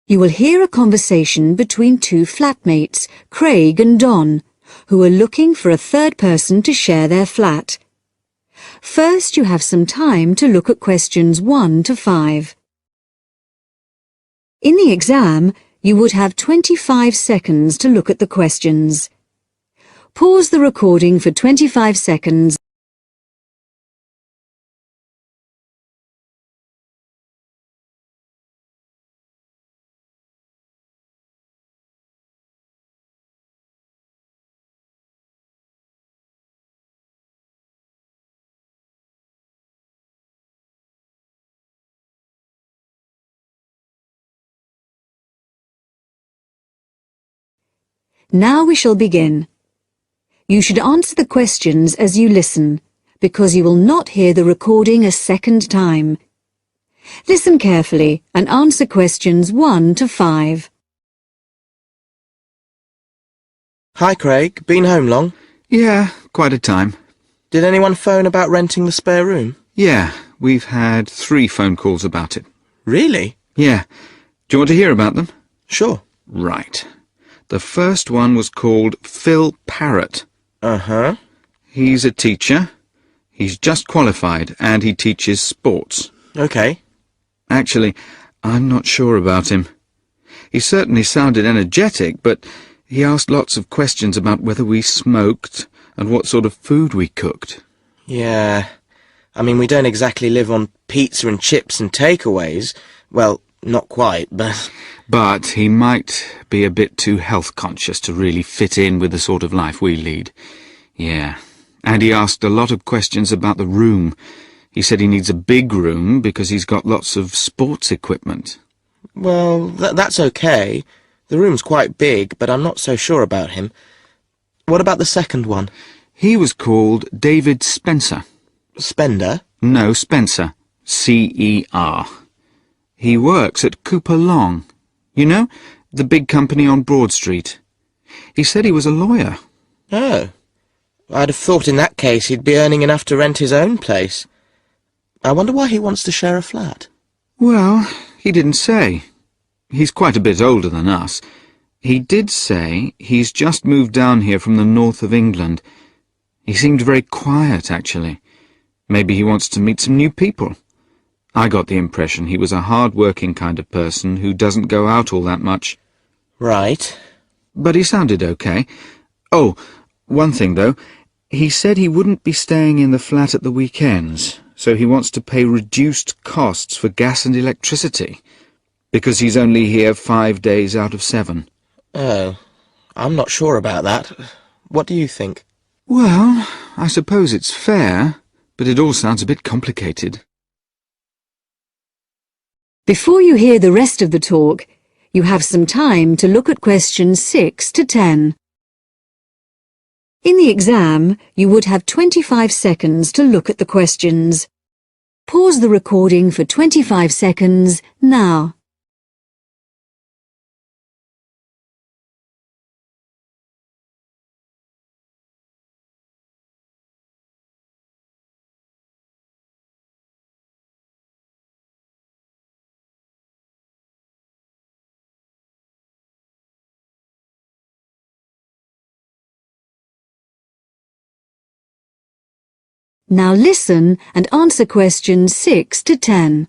You will hear a conversation between two flatmates, Craig and Don, who are looking for a third person to share their flat. First, you have some time to look at questions 1 to 5. In the exam, you would have 25 seconds to look at the questions. Pause the recording for 25 seconds. Now we shall begin. You should answer the questions as you listen, because you will not hear the recording a second time. Listen carefully and answer questions 1 to 5. Hi, Craig. Been home long? Yeah, quite a time. Did anyone phone about renting the spare room? Yeah, we've had 3 phone calls about it. Really? Yeah. Do you want to hear about them? Sure. Right. The first one was called Phil Parrott. Uh-huh. He's a teacher. He's just qualified and he teaches sports. Okay. Actually, I'm not sure about him. He certainly sounded energetic, but he asked lots of questions about whether we smoked and what sort of food we cooked. Yeah. I mean, we don't exactly live on pizza and chips and takeaways. Well, not quite, but... But he might be a bit too health-conscious to really fit in with the sort of life we lead. Yeah. And he asked a lot of questions about the room. He said he needs a big room because he's got lots of sports equipment. Well, that's okay. The room's quite big, but I'm not so sure about him. What about the second one? He was called David Spencer. Spender? No, Spencer. C-E-R. He works at Cooper Long. You know, the big company on Broad Street. He said he was a lawyer. Oh. I'd have thought in that case he'd be earning enough to rent his own place. I wonder why he wants to share a flat. Well, he didn't say. He's quite a bit older than us. He did say he's just moved down here from the north of England. He seemed very quiet, actually. Maybe he wants to meet some new people. I got the impression he was a hard-working kind of person who doesn't go out all that much. Right. But he sounded okay. Oh, one thing, though. He said he wouldn't be staying in the flat at the weekends, so he wants to pay reduced costs for gas and electricity, because he's only here 5 days out of 7. Oh, I'm not sure about that. What do you think? Well, I suppose it's fair, but it all sounds a bit complicated. Before you hear the rest of the talk, you have some time to look at questions 6 to 10. In the exam, you would have 25 seconds to look at the questions. Pause the recording for 25 seconds now. Now listen and answer questions 6 to 10.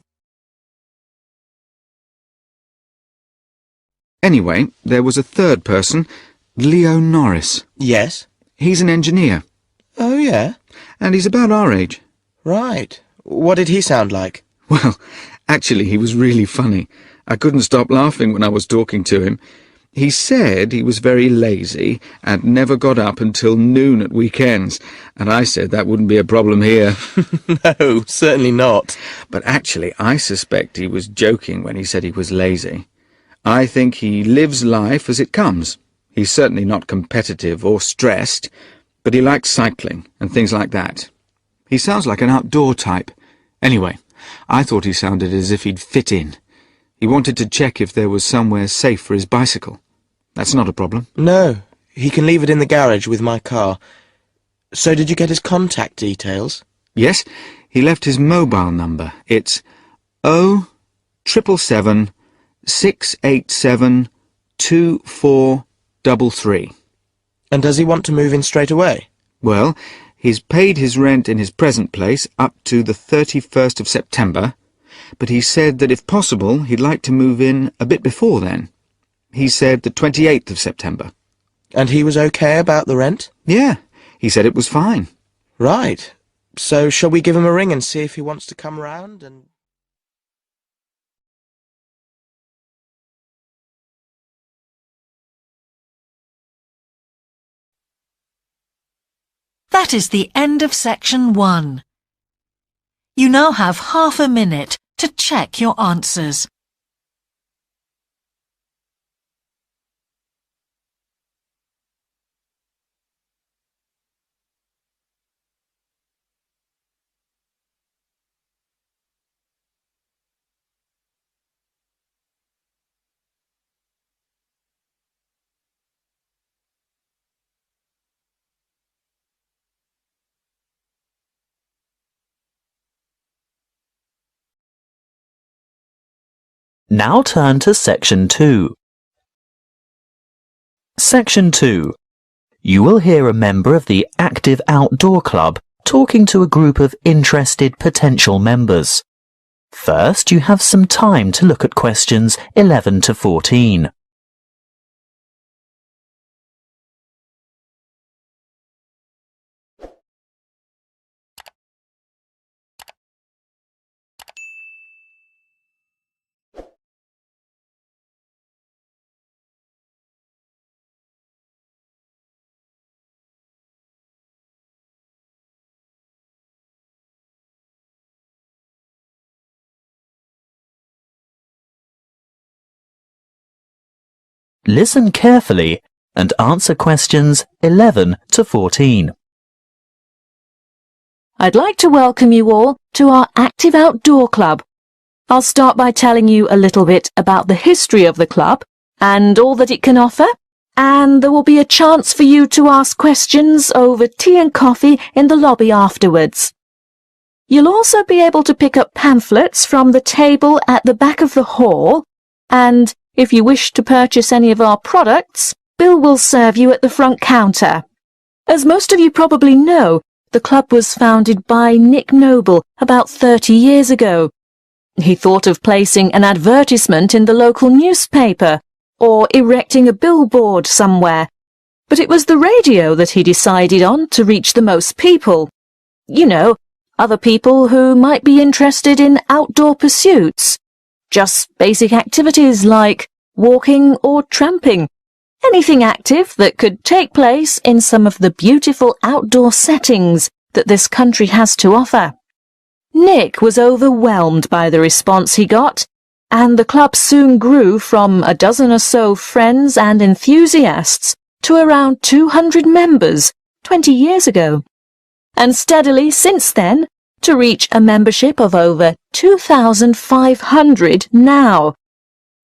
Anyway, there was a third person, Leo Norris. Yes? He's an engineer. Oh, yeah? And he's about our age. Right. What did he sound like? Well, actually, he was really funny. I couldn't stop laughing when I was talking to him. He said he was very lazy and never got up until noon at weekends, and I said that wouldn't be a problem here. No, certainly not. But actually, I suspect he was joking when he said he was lazy. I think he lives life as it comes. He's certainly not competitive or stressed, but he likes cycling and things like that. He sounds like an outdoor type. Anyway, I thought he sounded as if he'd fit in. He wanted to check if there was somewhere safe for his bicycle. That's not a problem. No, he can leave it in the garage with my car. So did you get his contact details? Yes, he left his mobile number. It's 077 6872433. And does he want to move in straight away? Well, he's paid his rent in his present place up to the 31st of September, but he said that if possible he'd like to move in a bit before then. He said the 28th of September. And he was okay about the rent? Yeah, he said it was fine. Right. So shall we give him a ring and see if he wants to come round and... That is the end of section 1. You now have half a minute to check your answers. Now turn to Section 2. Section 2. You will hear a member of the Active Outdoor Club talking to a group of interested potential members. First, you have some time to look at questions 11 to 14. Listen carefully and answer questions 11 to 14. I'd like to welcome you all to our Active Outdoor Club. I'll start by telling you a little bit about the history of the club and all that it can offer, and there will be a chance for you to ask questions over tea and coffee in the lobby afterwards. You'll also be able to pick up pamphlets from the table at the back of the hall, and if you wish to purchase any of our products, Bill will serve you at the front counter. As most of you probably know, the club was founded by Nick Noble about 30 years ago. He thought of placing an advertisement in the local newspaper or erecting a billboard somewhere, but it was the radio that he decided on to reach the most people. You know, other people who might be interested in outdoor pursuits. Just basic activities like walking or tramping. Anything active that could take place in some of the beautiful outdoor settings that this country has to offer. Nick was overwhelmed by the response he got, and the club soon grew from a dozen or so friends and enthusiasts to around 200 members 20 years ago, and steadily since then to reach a membership of over 2,500 now.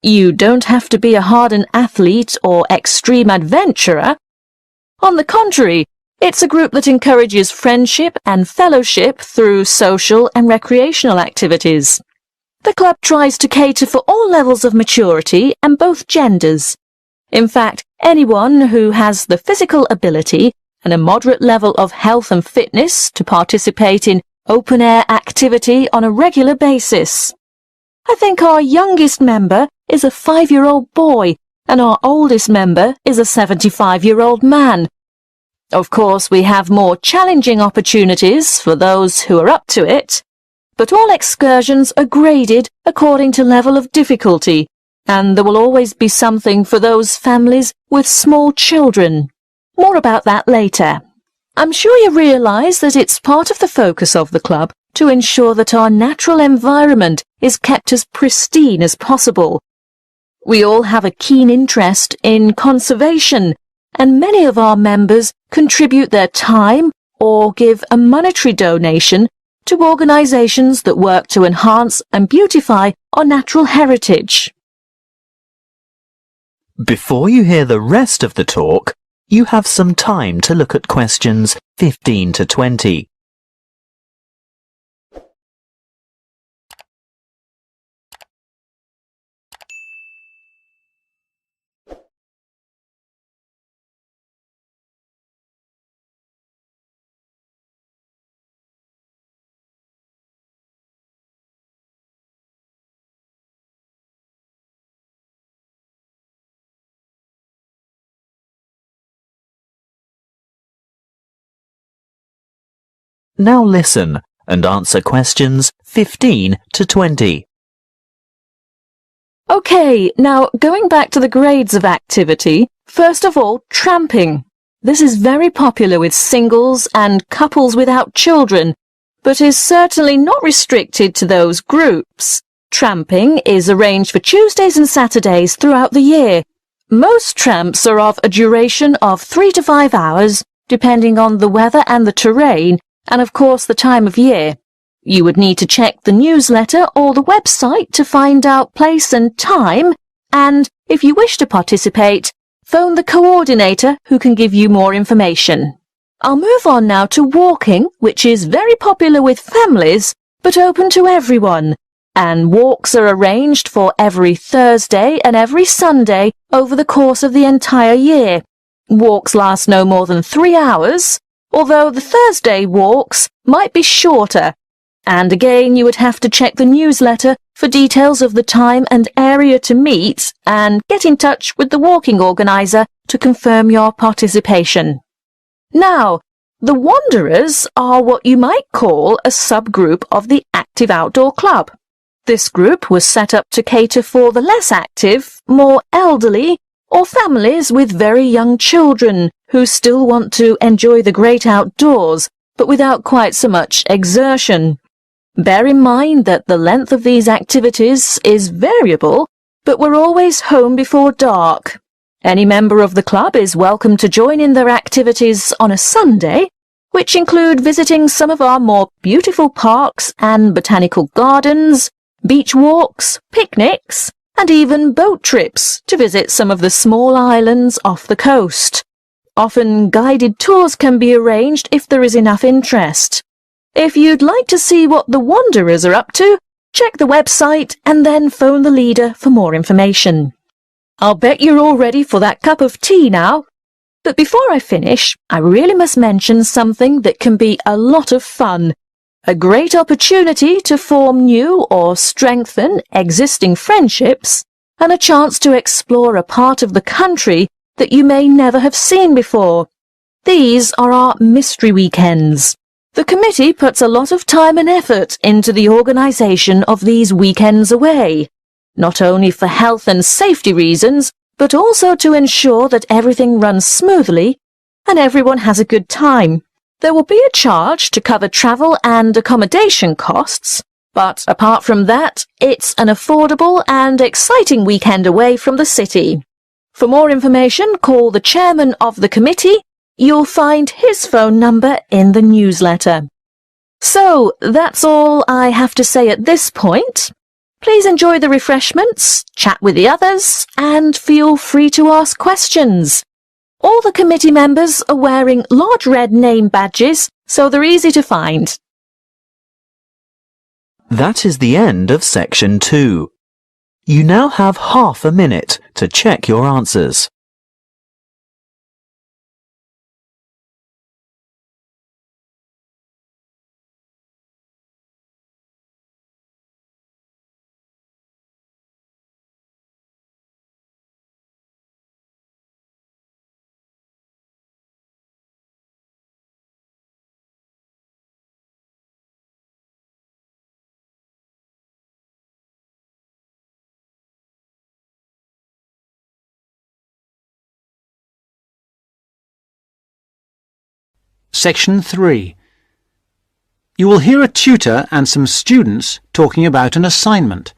You don't have to be a hardened athlete or extreme adventurer. On the contrary, it's a group that encourages friendship and fellowship through social and recreational activities. The club tries to cater for all levels of maturity and both genders. In fact, anyone who has the physical ability and a moderate level of health and fitness to participate in open-air activity on a regular basis. I think our youngest member is a 5-year-old boy and our oldest member is a 75-year-old man. Of course, we have more challenging opportunities for those who are up to it, but all excursions are graded according to level of difficulty, and there will always be something for those families with small children. More about that later. I'm sure you realise that it's part of the focus of the club to ensure that our natural environment is kept as pristine as possible. We all have a keen interest in conservation, and many of our members contribute their time or give a monetary donation to organisations that work to enhance and beautify our natural heritage. Before you hear the rest of the talk, you have some time to look at questions 15 to 20. Now listen and answer questions 15 to 20. OK, now going back to the grades of activity, first of all, tramping. This is very popular with singles and couples without children, but is certainly not restricted to those groups. Tramping is arranged for Tuesdays and Saturdays throughout the year. Most tramps are of a duration of 3 to 5 hours, depending on the weather and the terrain, and of course the time of year. You would need to check the newsletter or the website to find out place and time, and if you wish to participate, phone the coordinator who can give you more information. I'll move on now to walking, which is very popular with families, but open to everyone. And walks are arranged for every Thursday and every Sunday over the course of the entire year. Walks last no more than 3 hours, although the Thursday walks might be shorter. And again, you would have to check the newsletter for details of the time and area to meet and get in touch with the walking organizer to confirm your participation. Now, the Wanderers are what you might call a subgroup of the Active Outdoor Club. This group was set up to cater for the less active, more elderly, or families with very young children who still want to enjoy the great outdoors, but without quite so much exertion. Bear in mind that the length of these activities is variable, but we're always home before dark. Any member of the club is welcome to join in their activities on a Sunday, which include visiting some of our more beautiful parks and botanical gardens, beach walks, picnics, and even boat trips to visit some of the small islands off the coast. Often guided tours can be arranged if there is enough interest. If you'd like to see what the Wanderers are up to, check the website and then phone the leader for more information. I'll bet you're all ready for that cup of tea now. But before I finish, I really must mention something that can be a lot of fun. A great opportunity to form new or strengthen existing friendships, and a chance to explore a part of the country that you may never have seen before. These are our mystery weekends. The committee puts a lot of time and effort into the organisation of these weekends away, not only for health and safety reasons, but also to ensure that everything runs smoothly and everyone has a good time. There will be a charge to cover travel and accommodation costs, but apart from that, it's an affordable and exciting weekend away from the city. For more information, call the chairman of the committee. You'll find his phone number in the newsletter. So, that's all I have to say at this point. Please enjoy the refreshments, chat with the others, and feel free to ask questions. All the committee members are wearing large red name badges, so they're easy to find. That is the end of section 2. You now have half a minute to check your answers. Section 3. You will hear a tutor and some students talking about an assignment.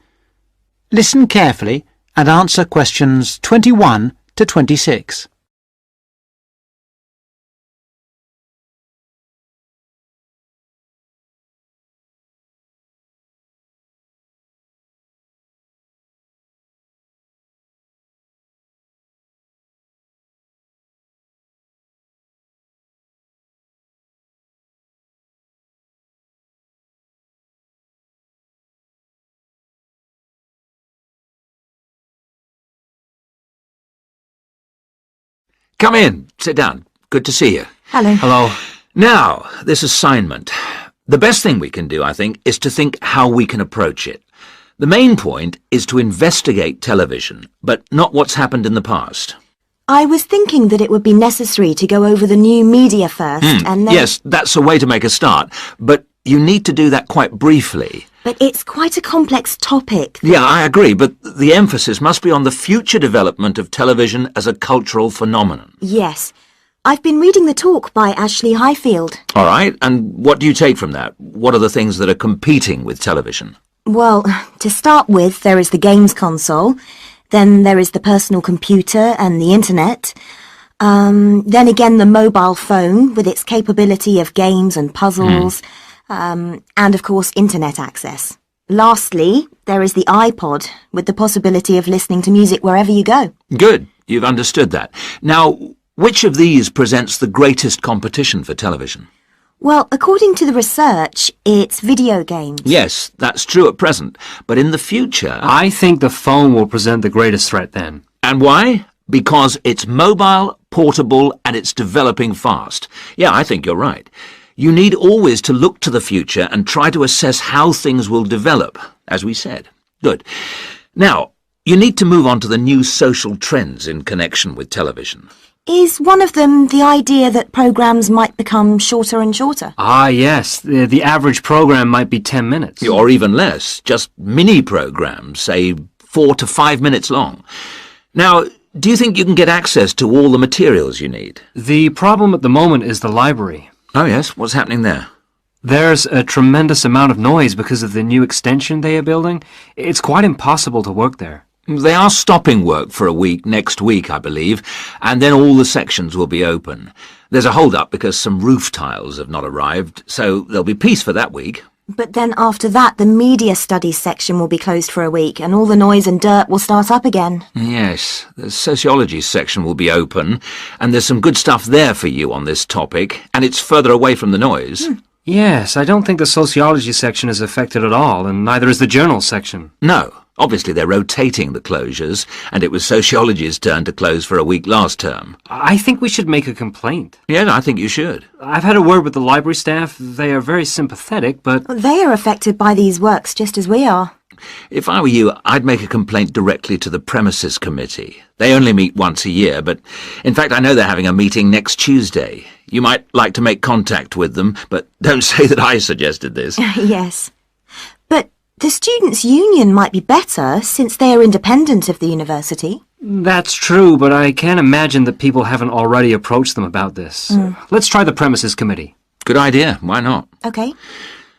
Listen carefully and answer questions 21 to 26. Come in. Sit down. Good to see you. Hello. Hello. Now, this assignment. The best thing we can do, I think, is to think how we can approach it. The main point is to investigate television, but not what's happened in the past. I was thinking that it would be necessary to go over the new media first, and then... Yes, that's a way to make a start, but you need to do that quite briefly. But it's quite a complex topic. Yeah, I agree, but the emphasis must be on the future development of television as a cultural phenomenon. Yes. I've been reading the talk by Ashley Highfield. All right, and what do you take from that? What are the things that are competing with television? Well, to start with, there is the games console. Then there is the personal computer and the internet. Then again, the mobile phone with its capability of games and puzzles. And of course, internet access. Lastly, there is the iPod with the possibility of listening to music wherever you go. Good, you've understood that. Now, which of these presents the greatest competition for television? Well, according to the research, it's video games. Yes, that's true at present, but in the future... I think the phone will present the greatest threat then. And why? Because it's mobile, portable, and it's developing fast. Yeah, I think you're right. You need always to look to the future and try to assess how things will develop, as we said. Good. Now, you need to move on to the new social trends in connection with television. Is one of them the idea that programmes might become shorter and shorter? Ah, yes. The average program might be 10 minutes. Or even less. Just mini-programs, say 4 to 5 minutes long. Now, do you think you can get access to all the materials you need? The problem at the moment is the library. Oh, yes? What's happening there? There's a tremendous amount of noise because of the new extension they are building. It's quite impossible to work there. They are stopping work for a week next week, I believe, and then all the sections will be open. There's a hold-up because some roof tiles have not arrived, so there'll be peace for that week. But then after that, the media studies section will be closed for a week, and all the noise and dirt will start up again. Yes, the sociology section will be open, and there's some good stuff there for you on this topic, and it's further away from the noise. Yes, I don't think the sociology section is affected at all, and neither is the journal section. No. Obviously, they're rotating the closures, and it was sociology's turn to close for a week last term. I think we should make a complaint. Yeah, I think you should. I've had a word with the library staff. They are very sympathetic, but... They are affected by these works just as we are. If I were you, I'd make a complaint directly to the premises committee. They only meet once a year, but in fact I know they're having a meeting next Tuesday. You might like to make contact with them, but don't say that I suggested this. Yes. But the Students' Union might be better since they are independent of the university. That's true, but I can't imagine that people haven't already approached them about this. Let's try the premises committee. Good idea. Why not? Okay.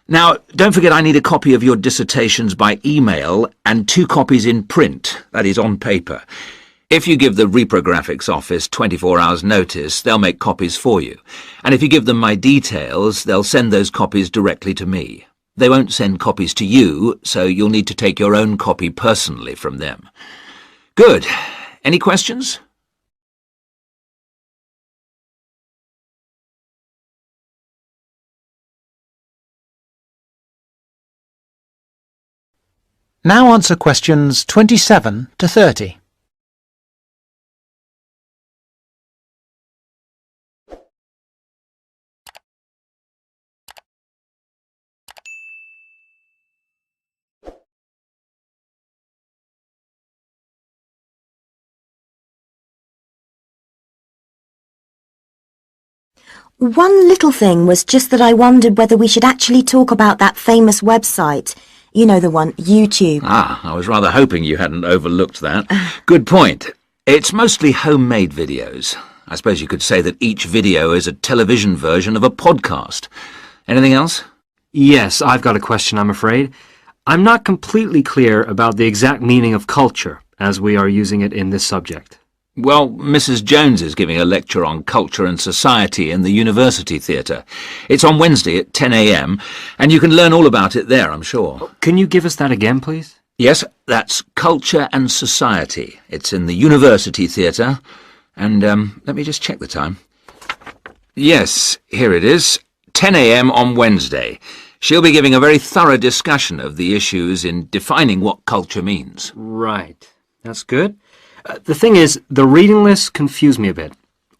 Now, don't forget I need a copy of your dissertations by email and 2 copies in print, that is, on paper. If you give the reprographics office 24 hours notice, they'll make copies for you. And if you give them my details, they'll send those copies directly to me. They won't send copies to you, so you'll need to take your own copy personally from them. Good. Any questions? Now answer questions 27 to 30. One little thing was just that I wondered whether we should actually talk about that famous website. You know the one, YouTube. Ah, I was rather hoping you hadn't overlooked that. Good point. It's mostly homemade videos. I suppose you could say that each video is a television version of a podcast. Anything else? Yes, I've got a question, I'm afraid. I'm not completely clear about the exact meaning of culture, as we are using it in this subject. Well, Mrs. Jones is giving a lecture on culture and society in the University Theatre. It's on Wednesday at 10 a.m, and you can learn all about it there, I'm sure. Can you give us that again, please? Yes, that's Culture and Society. It's in the University Theatre. And, let me just check the time. Yes, here it is. 10 a.m. on Wednesday. She'll be giving a very thorough discussion of the issues in defining what culture means. Right. That's good. The thing is, the reading list confused me a bit.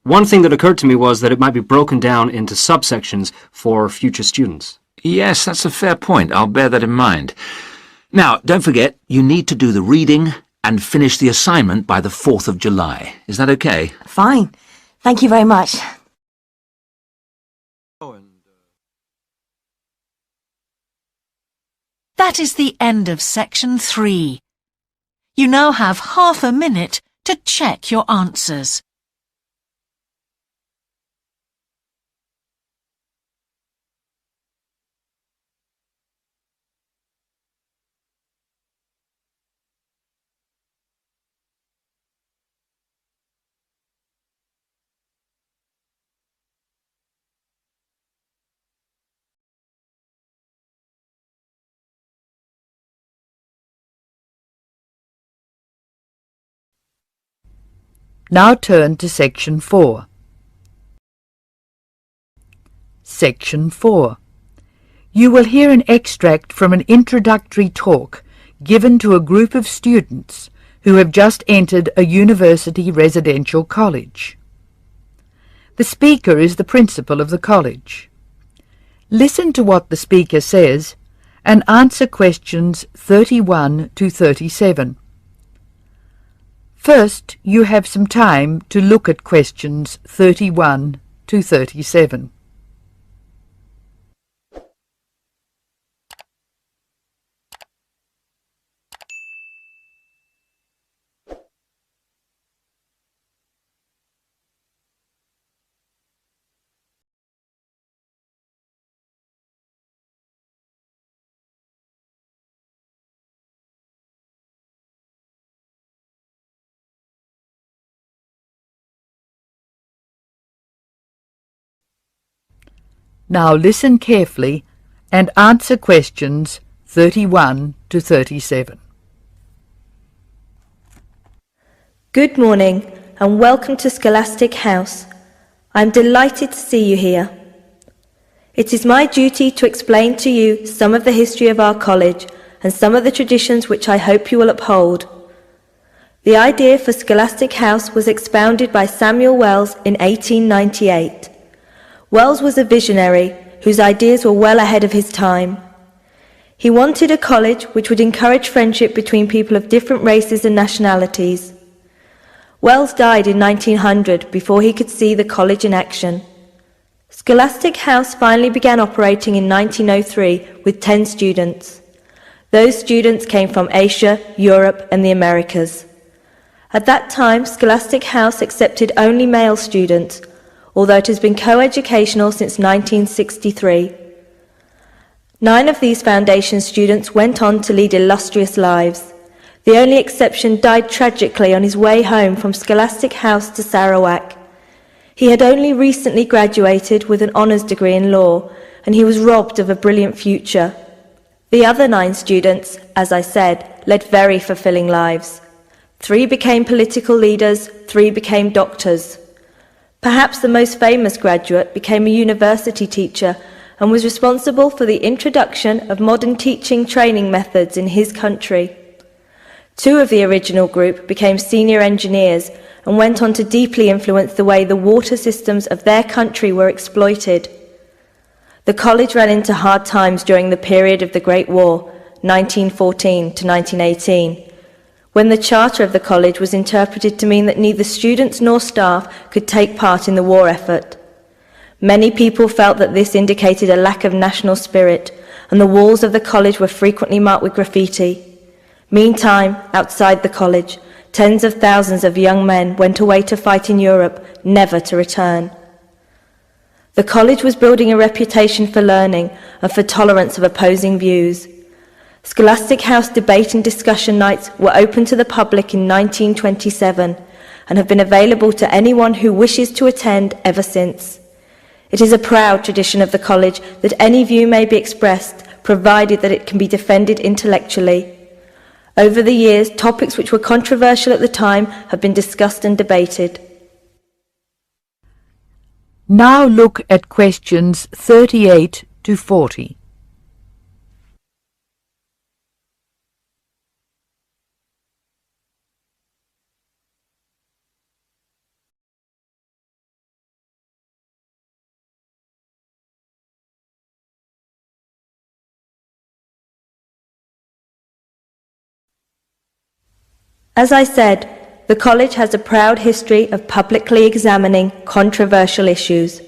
One thing that occurred to me was that it might be broken down into subsections for future students. Yes, that's a fair point. I'll bear that in mind. Now, don't forget, you need to do the reading and finish the assignment by the 4th of July. Is that okay? Fine. Thank you very much. That is the end of section 3. You now have half a minute to check your answers. Now turn to Section 4. Section 4. You will hear an extract from an introductory talk given to a group of students who have just entered a university residential college. The speaker is the principal of the college. Listen to what the speaker says and answer questions 31 to 37. First, you have some time to look at questions 31 to 37. Now listen carefully and answer questions 31 to 37. Good morning and welcome to Scholastic House. I'm delighted to see you here. It is my duty to explain to you some of the history of our college and some of the traditions which I hope you will uphold. The idea for Scholastic House was expounded by Samuel Wells in 1898. Wells was a visionary whose ideas were well ahead of his time. He wanted a college which would encourage friendship between people of different races and nationalities. Wells died in 1900 before he could see the college in action. Scholastic House finally began operating in 1903 with 10 students. Those students came from Asia, Europe and the Americas. At that time, Scholastic House accepted only male students, although it has been co-educational since 1963. 9 of these foundation students went on to lead illustrious lives. The only exception died tragically on his way home from Scholastic House to Sarawak. He had only recently graduated with an honours degree in law, and he was robbed of a brilliant future. The other 9 students, as I said, led very fulfilling lives. 3 became political leaders, 3 became doctors. Perhaps the most famous graduate became a university teacher and was responsible for the introduction of modern teaching training methods in his country. 2 of the original group became senior engineers and went on to deeply influence the way the water systems of their country were exploited. The college ran into hard times during the period of the Great War, 1914 to 1918, when the charter of the college was interpreted to mean that neither students nor staff could take part in the war effort. Many people felt that this indicated a lack of national spirit, and the walls of the college were frequently marked with graffiti. Meantime, outside the college, tens of thousands of young men went away to fight in Europe, never to return. The college was building a reputation for learning and for tolerance of opposing views. Scholastic House debate and discussion nights were open to the public in 1927 and have been available to anyone who wishes to attend ever since. It is a proud tradition of the college that any view may be expressed, provided that it can be defended intellectually. Over the years, topics which were controversial at the time have been discussed and debated. Now look at questions 38 to 40. As I said, the college has a proud history of publicly examining controversial issues.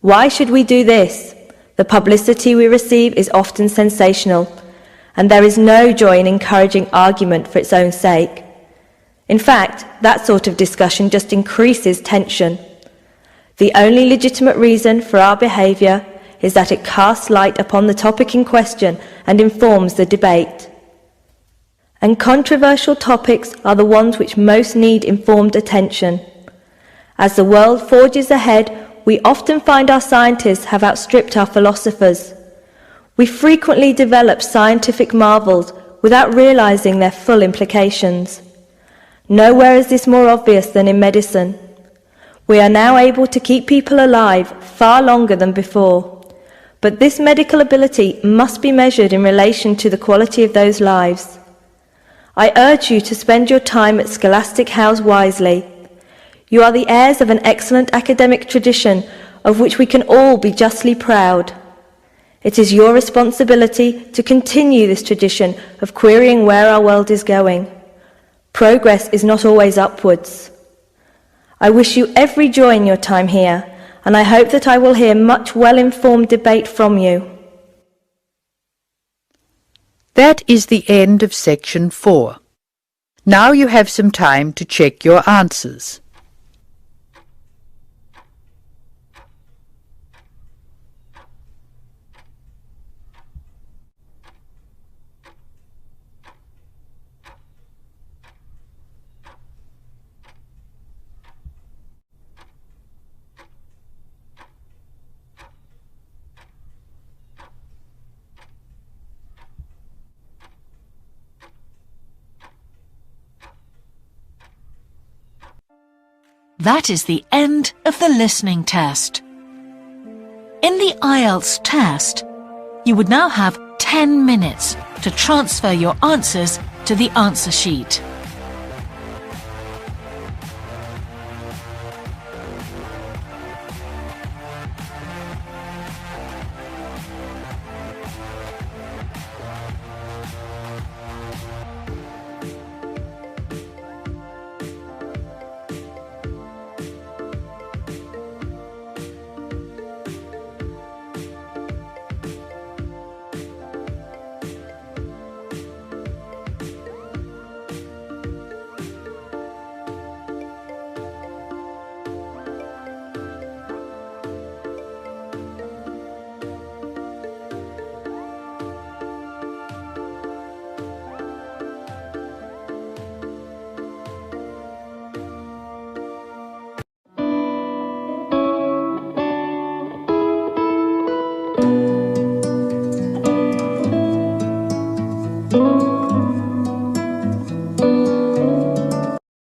Why should we do this? The publicity we receive is often sensational, and there is no joy in encouraging argument for its own sake. In fact, that sort of discussion just increases tension. The only legitimate reason for our behaviour is that it casts light upon the topic in question and informs the debate. And controversial topics are the ones which most need informed attention. As the world forges ahead, we often find our scientists have outstripped our philosophers. We frequently develop scientific marvels without realizing their full implications. Nowhere is this more obvious than in medicine. We are now able to keep people alive far longer than before. But this medical ability must be measured in relation to the quality of those lives. I urge you to spend your time at Scholastic House wisely. You are the heirs of an excellent academic tradition of which we can all be justly proud. It is your responsibility to continue this tradition of querying where our world is going. Progress is not always upwards. I wish you every joy in your time here, and I hope that I will hear much well-informed debate from you. That is the end of section 4. Now you have some time to check your answers. That is the end of the listening test. In the IELTS test, you would now have 10 minutes to transfer your answers to the answer sheet.